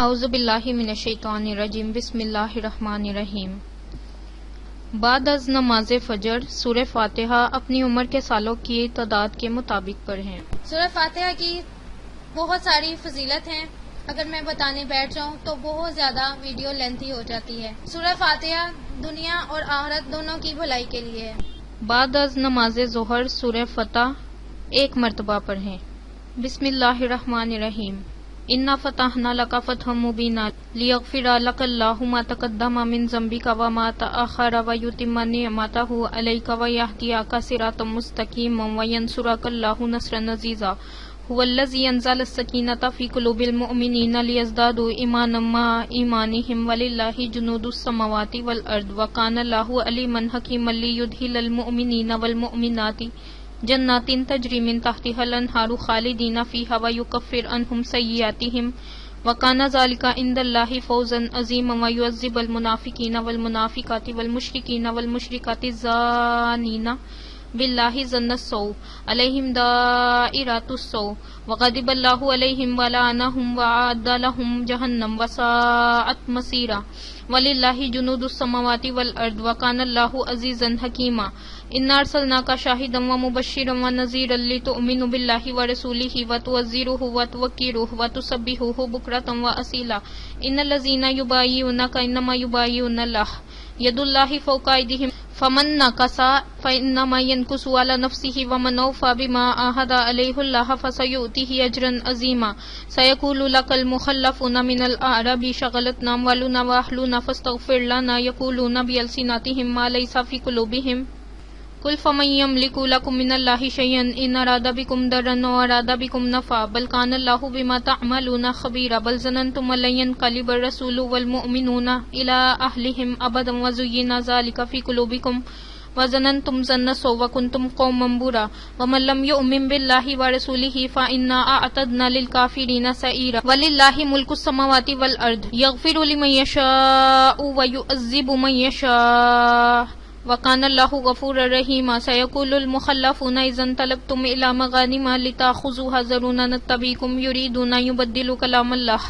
اعوذ باللہ من الشیطان الرجیم بسم اللہ الرحمن الرحیم۔ بعد از نماز فجر سورہ فاتحہ اپنی عمر کے سالوں کی تعداد کے مطابق پڑھیں۔ سورہ فاتحہ کی بہت ساری فضیلت ہیں، اگر میں بتانے بیٹھ جاؤں تو بہت زیادہ ویڈیو لینتھی ہو جاتی ہے۔ سورہ فاتحہ دنیا اور آخرت دونوں کی بھلائی کے لیے ہے۔ بعد از نماز ظہر سورہ فتح ایک مرتبہ پڑھیں۔ بسم اللہ الرحمن الرحیم۔ انا فتحنا لک فتحا مبینا لیغفر لک اللہ ما تقدم من ذنبک وما تأخر ویتم نعمتہ علیک ویہدیک صراطا مستقیما وینصرک اللہ نصرا عزیزا هو الذی انزل السکینۃ فی قلوب المؤمنین لیزدادوا ایمانا مع ایمانہم وللہ جنود السماوات والارض وکان اللہ علیما حکیما لیدخل المؤمنین والمؤمنات جنات تجری من تحتها الانہار خالدین فیہا ویکفر عنہم سیئاتہم وکان ذلک عند اللہ فوزا عظیما ویعذب المنافقین والمنافقات والمشرکین والمشرکات الظانین باللہ ظن السوء علیہم دائرۃ السوء وغضب اللہ علیہم ولعنہم وأعد لہم جہنم وساءت مصیرا وللہ جنود السماوات والارض وکان اللہ عزیزا حکیما انا ارسلناک شاہدا ومبشرا ونذیرا لتؤمنوا باللہ ورسولہ وتعزروہ وتوقروہ وتسبحوہ بکرۃ واصیلا ان الذین یبایعونک انما یبایعون اللہ ید اللہ فوق ایدیہم فمن نکث فانما ینکث علی نفسہ ومن اوفی بما عاہد علیہ اللہ فسیؤتیہ اجرا عظیما سیقول لک المخلفون من الاعراب شغلتنا اموالنا واہلنا فاستغفر لنا یقولون بألسنتہم ما لیس فی قلوبہم قل فمن یملک لکم من اللہ شیئا ان اراد بکم ضرا او اراد بکم نفعا بل کان اللہ بما تعملون خبیرا بل ظننتم ان لن ینقلب الرسول والمؤمنون الی اہلہم ابدا وزین ذلک فی قلوبکم وظننتم ظن السوء وکنتم قوما برا ومن لم یؤمن باللہ ورسولہ فانا اعتدنا للکافرین سعیرا وللہ ملک السماوات والارض یغفر لمن یشاء ویعذب من یشاء وکان اللہ غفور رحیم سیقول المخلفون اذا انطلقتم الی مغانم لتاخذوها ذرونا نتبعکم یریدون یبدلوا کلام اللہ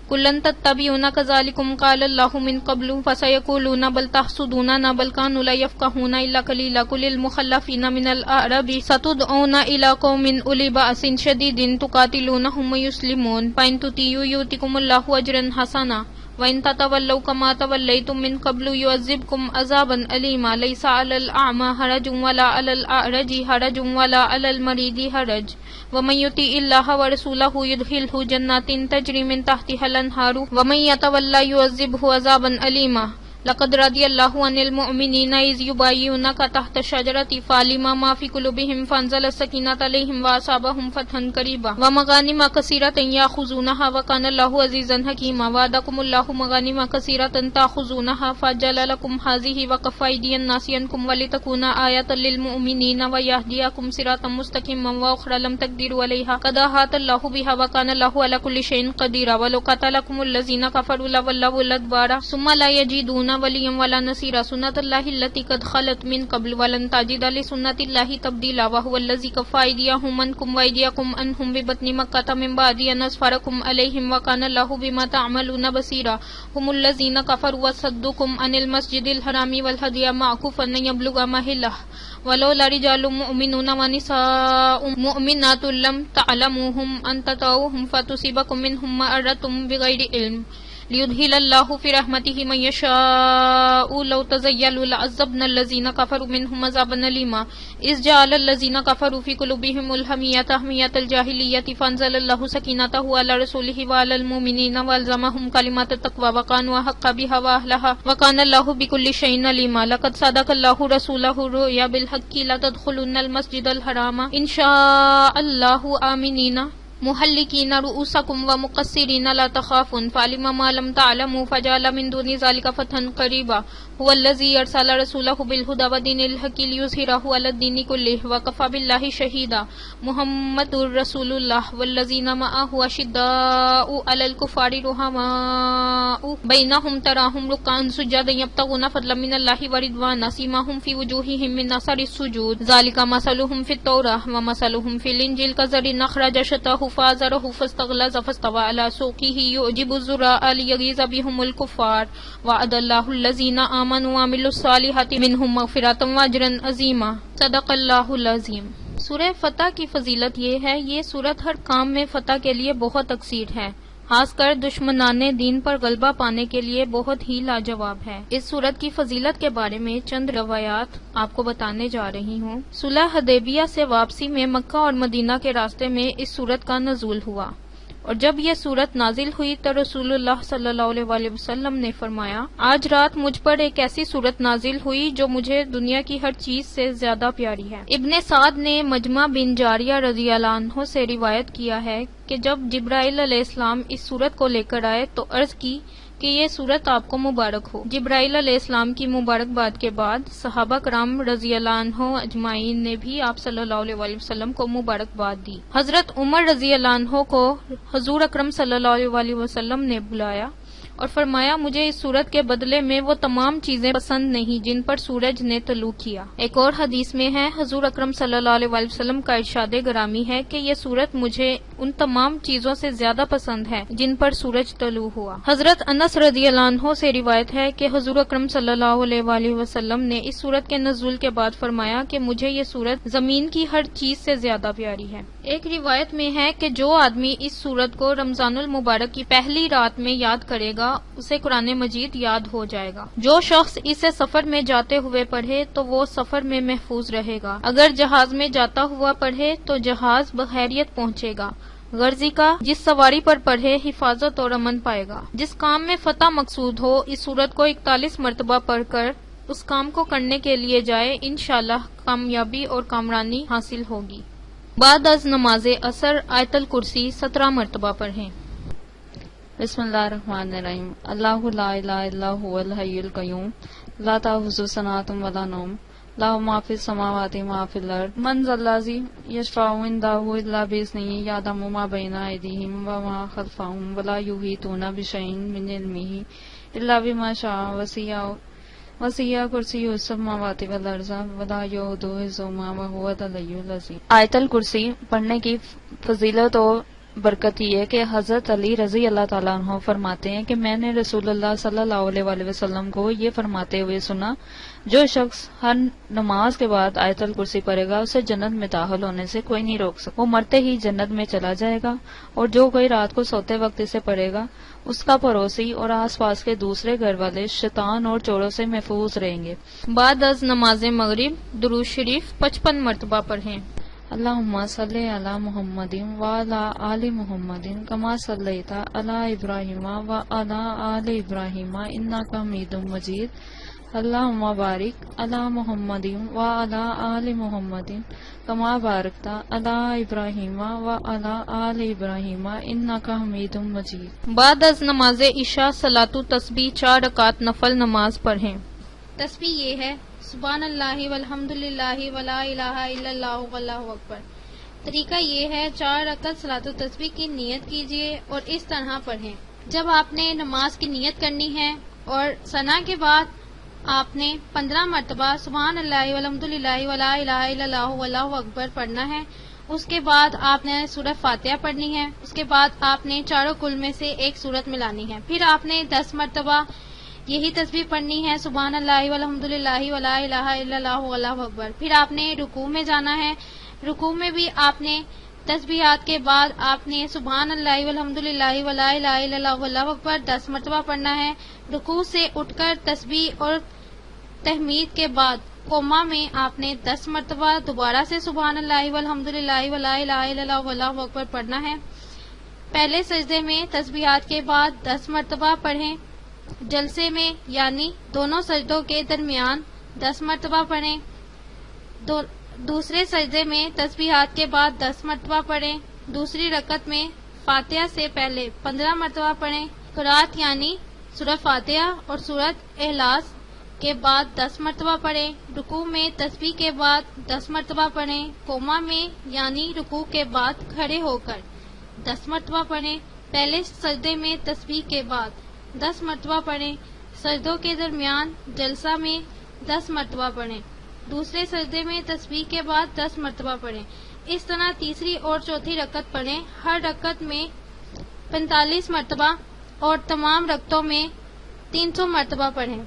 قل لن تتبعونا کذلکم قال اللہ من قبل فسیقولون بل تحسدوننا بل کانوا لا یفقهون الا قلیلا قل للمخلفین من الاعراب ستدعون الی قوم اولی بأس شدید تقاتلونهم ویسلمون فإن تطیعوا یؤتکم اللہ اجرا حسنا وَإِن تَتَوَلَّوْا كَمَا تَوَلَّيْتُم مِّن قَبْلُ يُعَذِّبْكُمْ عَذَابًا أَلِيمًا لَيْسَ عَلَى الْأَعْمَى حَرَجٌ وَلَا عَلَى الْأَعْرَجِ حَرَجٌ وَلَا عَلَى المريض حرج ومن يطع الله ورسوله يدخله جنات تجري من تحتها الأنهار ومن يتولى يعذبه عذابا أليما لقد رضي الله عن المؤمنين إذ يبايعونك تحت الشجرة فعلم ما في قلوبهم فأنزل السكينة عليهم وأصابهم فتحا قريبا ومغانم كثيرة يأخذونها وكان الله عزيزا حكيما وعدكم الله مغانم كثيرة تأخذونها فجعل لكم هذه وكف أيدي الناس عنكم ولتكون آية للمؤمنين ويهديكم صراطا مستقيما وأخرى لم تقدروا عليها قد أحاط الله بها وكان الله على كل شيء قديرا ولو قاتلكم الذين كفروا لولوا الأدبار ثم لا يجدون ولیا ولا نصیرا سنت اللہ التی قد خلت من قبل ولن تجد لسنت اللہ تبدیلا وهو الذی کف ایدیہم عنکم وایدیکم عنہم ببطن مکۃ من بعد ان اظفرکم علیہم وکان اللہ بما تعملون بصیرا هم الذین کفروا وصدوکم عن المسجد الحرام والهدی معکوفا ان یبلغ محلہ ولولا رجال مؤمنون ونساء مؤمنات لم تعلموهم ان تطؤوهم فتصيبكم منهم معرة بغیر علم لیدخل اللہ فی رحمتہ من یشاء لو تزیلوا لعذبنا الذین کفروا منهم عذابا الیما اذ جعل الذین کفروا فی قلوبهم الحمیۃ حمیۃ الجاہلیۃ فانزل اللہ سکینتہ علی رسولہ وعلی المؤمنین والزمهم کلمات التقوی وکانوا احق بها واہلها وکان اللہ بکل شیء علیما لقد صدق اللہ رسولہ الرؤیا بالحق لتدخلن المسجد الحرام ان شاء اللہ آمنین محلقین رؤوسکم ومقصرین لا تخافون فعلم ما لم تعلموا فجعل من دون ذلك فتحا قریبا هو الذی ارسل رسولہ بالہدی ودین الحق لیظہرہ علی الدین کلہ وکفی باللہ شہیدا محمد رسول اللہ والذین معہ اشداء علی الکفار رحماء بینہم تراہم رکعا سجدا یبتغون فضلا من اللہ ورضوانا سیماہم فی وجوہہم من اثر السجود ذلک مثلہم فی التوراۃ ومثلہم فی الانجیل کزرع اخرج شطأہ فآزره فاستغلظ فاستوى على سوقه يعجب الزراء ليغيظ بهم الكفار وعد الله الذين آمنوا وعملوا الصالحات منهم مغفرة وأجرا عظيما صدق اللہ العظیم۔ سورہ فتح کی فضیلت یہ ہے، یہ سورت ہر کام میں فتح کے لیے بہت اکثیر ہے، خاص کر دشمنان دین پر غلبہ پانے کے لیے بہت ہی لاجواب ہے۔ اس سورت کی فضیلت کے بارے میں چند روایات آپ کو بتانے جا رہی ہوں۔ صلح حدیبیہ سے واپسی میں مکہ اور مدینہ کے راستے میں اس سورت کا نزول ہوا، اور جب یہ سورت نازل ہوئی تو رسول اللہ صلی اللہ علیہ وآلہ وسلم نے فرمایا، آج رات مجھ پر ایک ایسی سورت نازل ہوئی جو مجھے دنیا کی ہر چیز سے زیادہ پیاری ہے۔ ابن سعد نے مجمع بن جاریہ رضی اللہ عنہ سے روایت کیا ہے کہ جب جبرائیل علیہ السلام اس سورت کو لے کر آئے تو عرض کی کہ یہ سورت آپ کو مبارک ہو۔ جبرائیل علیہ السلام کی مبارکباد کے بعد صحابہ کرام رضی اللہ عنہ اجمعین نے بھی آپ صلی اللہ علیہ وآلہ وسلم کو مبارکباد دی۔ حضرت عمر رضی اللہ عنہ کو حضور اکرم صلی اللہ علیہ وآلہ وسلم نے بلایا اور فرمایا، مجھے اس سورت کے بدلے میں وہ تمام چیزیں پسند نہیں جن پر سورج نے طلوع کیا۔ ایک اور حدیث میں ہے، حضور اکرم صلی اللہ علیہ وآلہ وسلم کا ارشاد گرامی ہے کہ یہ سورت مجھے ان تمام چیزوں سے زیادہ پسند ہے جن پر سورج طلوع ہوا۔ حضرت انس رضی اللہ عنہ سے روایت ہے کہ حضور اکرم صلی اللہ علیہ وآلہ وسلم نے اس سورت کے نزول کے بعد فرمایا کہ مجھے یہ سورت زمین کی ہر چیز سے زیادہ پیاری ہے۔ ایک روایت میں ہے کہ جو آدمی اس سورت کو رمضان المبارک کی پہلی رات میں یاد کرے گا اسے قرآن مجید یاد ہو جائے گا۔ جو شخص اسے سفر میں جاتے ہوئے پڑھے تو وہ سفر میں محفوظ رہے گا، اگر جہاز میں جاتا ہوا پڑھے تو جہاز بخیریت پہنچے گا، غرضی کا جس سواری پر پڑھے حفاظت اور امن پائے گا۔ جس کام میں فتح مقصود ہو اس سورت کو 41 مرتبہ پڑھ کر اس کام کو کرنے کے لیے جائے، انشاءاللہ کامیابی اور کامرانی حاصل ہوگی۔ بعد از نماز عصر آیت الکرسی 17 مرتبہ پڑھیں۔ بسم اللہ الرحمن الرحیم۔ اللہ لا الہ الا هو الحی القیوم لا تأخذہ سنۃ ولا نوم له ما فی السماوات ما فی الارض من ذا الذی یشفع عنده الا بإذنہ یعلم ما بین ایدیہم وما خلفہم ولا یحیطون بشیء من علمہ الا بما شاء وسیع کرسیہ السماوات والارض ولا یؤودہ حفظہما وہو العلی العظیم۔ آیت الکرسی پڑھنے کی فضیلت و برکت یہ ہے کہ حضرت علی رضی اللہ تعالیٰ عنہ فرماتے ہیں کہ میں نے رسول اللہ صلی اللہ علیہ وآلہ وسلم کو یہ فرماتے ہوئے سنا، جو شخص ہر نماز کے بعد آیت الکرسی پڑھے گا اسے جنت میں داخل ہونے سے کوئی نہیں روک سکتا، وہ مرتے ہی جنت میں چلا جائے گا، اور جو کوئی رات کو سوتے وقت اسے پڑھے گا اس کا پڑوسی اور آس پاس کے دوسرے گھر والے شیطان اور چوروں سے محفوظ رہیں گے۔ بعد از نماز مغرب درود شریف 55 مرتبہ پڑھیں۔ اللہم صلی علی محمد وعلی آل محمد کما صلیت علی ابراہیم وعلی آل ابراہیم انک حمید مجید۔ اللہم بارک علی محمد وعلی آل محمد کما بارکت علی ابراہیم وعلی آل ابراہیم انک حمید مجید۔ بعد از نماز عشاء صلاۃ تسبیح 4 رکعت نفل نماز پڑھیں۔ تسبیح یہ ہے، سبحان اللہ والحمد للہ ولا الہ الا اللہ واللہ اکبر۔ طریقہ یہ ہے، 4 رکعت صلاۃ التسبیح کی نیت کیجیے اور اس طرح پڑھیں۔ جب آپ نے نماز کی نیت کرنی ہے اور ثنا کے بعد آپ نے 15 مرتبہ سبحان اللہ والحمد للہ ولا الہ الا اللہ واللہ اکبر پڑھنا ہے۔ اس کے بعد آپ نے سورہ فاتحہ پڑھنی ہے، اس کے بعد آپ نے چاروں کل میں سے ایک سورت ملانی ہے، پھر آپ نے 10 مرتبہ یہی تسبیح پڑھنی ہے، سبحان اللہ والحمد للہ ولا الہ الا اللہ واللہ اکبر۔ پھر آپ نے رکوع میں جانا ہے، رکوع میں بھی آپ نے تسبیحات کے بعد آپ نے سبحان اللہ والحمد للہ ولا الہ الا اللہ واللہ اکبر 10 مرتبہ پڑھنا ہے۔ رکوع سے اٹھ کر تسبیح اور تحمید کے بعد قوما میں آپ نے 10 مرتبہ دوبارہ سے سبحان اللہ والحمد للہ ولا الہ الا اللہ واللہ اکبر پڑھنا ہے۔ پہلے سجدے میں تسبیحات کے بعد 10 مرتبہ پڑھیں، جلسے میں یعنی دونوں سجدوں کے درمیان 10 مرتبہ پڑھیں، دوسرے سجدے میں تسبیحات کے بعد 10 مرتبہ پڑھیں، دوسری رکعت میں فاتحہ سے پہلے 15 مرتبہ پڑھیں، قرات یعنی سورہ فاتحہ اور سورۃ اخلاص کے بعد 10 مرتبہ پڑھیں، رکوع میں تسبیح کے بعد 10 مرتبہ پڑھیں، قوما میں یعنی رکوع کے بعد کھڑے ہو کر 10 مرتبہ پڑھیں، پہلے سجدے میں تسبیح کے بعد 10 مرتبہ پڑھیں، سجدوں کے درمیان جلسہ میں 10 مرتبہ پڑھیں، دوسرے سجدے میں تسبیح کے بعد 10 مرتبہ پڑھیں، اس طرح تیسری اور چوتھی رکعت پڑھیں. ہر رکعت میں 45 مرتبہ اور تمام رکعتوں میں 300 مرتبہ پڑھیں.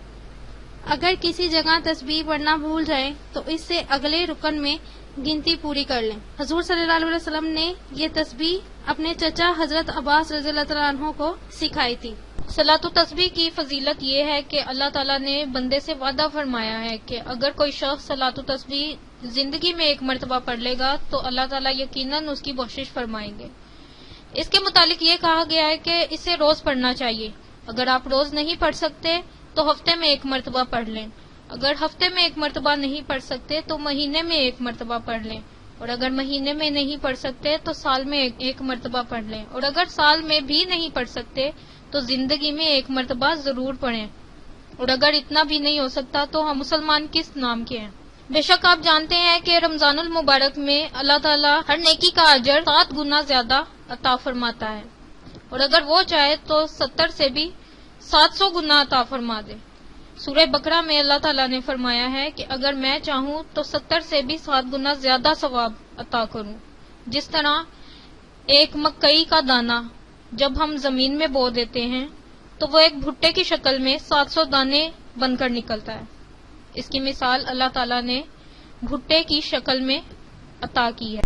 اگر کسی جگہ تسبیح پڑھنا بھول جائیں تو اس سے اگلے رکن میں گنتی پوری کر لیں. حضور صلی اللہ علیہ وسلم نے یہ تسبیح اپنے چچا حضرت عباس رضی اللہ تعالیٰ عنہ کو سکھائی تھی. صلاۃ التسبیح کی فضیلت یہ ہے کہ اللہ تعالیٰ نے بندے سے وعدہ فرمایا ہے کہ اگر کوئی شخص صلاۃ التسبیح زندگی میں ایک مرتبہ پڑھ لے گا تو اللہ تعالیٰ یقیناً اس کی بخشش فرمائیں گے. اس کے متعلق یہ کہا گیا ہے کہ اسے روز پڑھنا چاہیے. اگر آپ روز نہیں پڑھ سکتے تو ہفتے میں ایک مرتبہ پڑھ لیں. اگر ہفتے میں ایک مرتبہ نہیں پڑھ سکتے تو مہینے میں ایک مرتبہ پڑھ لیں. اور اگر مہینے میں نہیں پڑھ سکتے تو سال میں ایک مرتبہ پڑھ لیں. اور اگر سال میں بھی نہیں پڑھ سکتے تو زندگی میں ایک مرتبہ ضرور پڑھیں. اور اگر اتنا بھی نہیں ہو سکتا تو ہم مسلمان کس نام کے ہیں؟ بے شک آپ جانتے ہیں کہ رمضان المبارک میں اللہ تعالیٰ ہر نیکی کا اجر 7 گنا زیادہ عطا فرماتا ہے. اور اگر وہ چاہے تو 70 سے بھی 700 گنا عطا فرما دے. سورہ بقرہ میں اللہ تعالیٰ نے فرمایا ہے کہ اگر میں چاہوں تو 70 سے بھی 7 گنا زیادہ ثواب عطا کروں. جس طرح ایک مکئی کا دانہ جب ہم زمین میں بو دیتے ہیں تو وہ ایک بھٹے کی شکل میں 700 دانے بن کر نکلتا ہے. اس کی مثال اللہ تعالیٰ نے بھٹے کی شکل میں عطا کی ہے.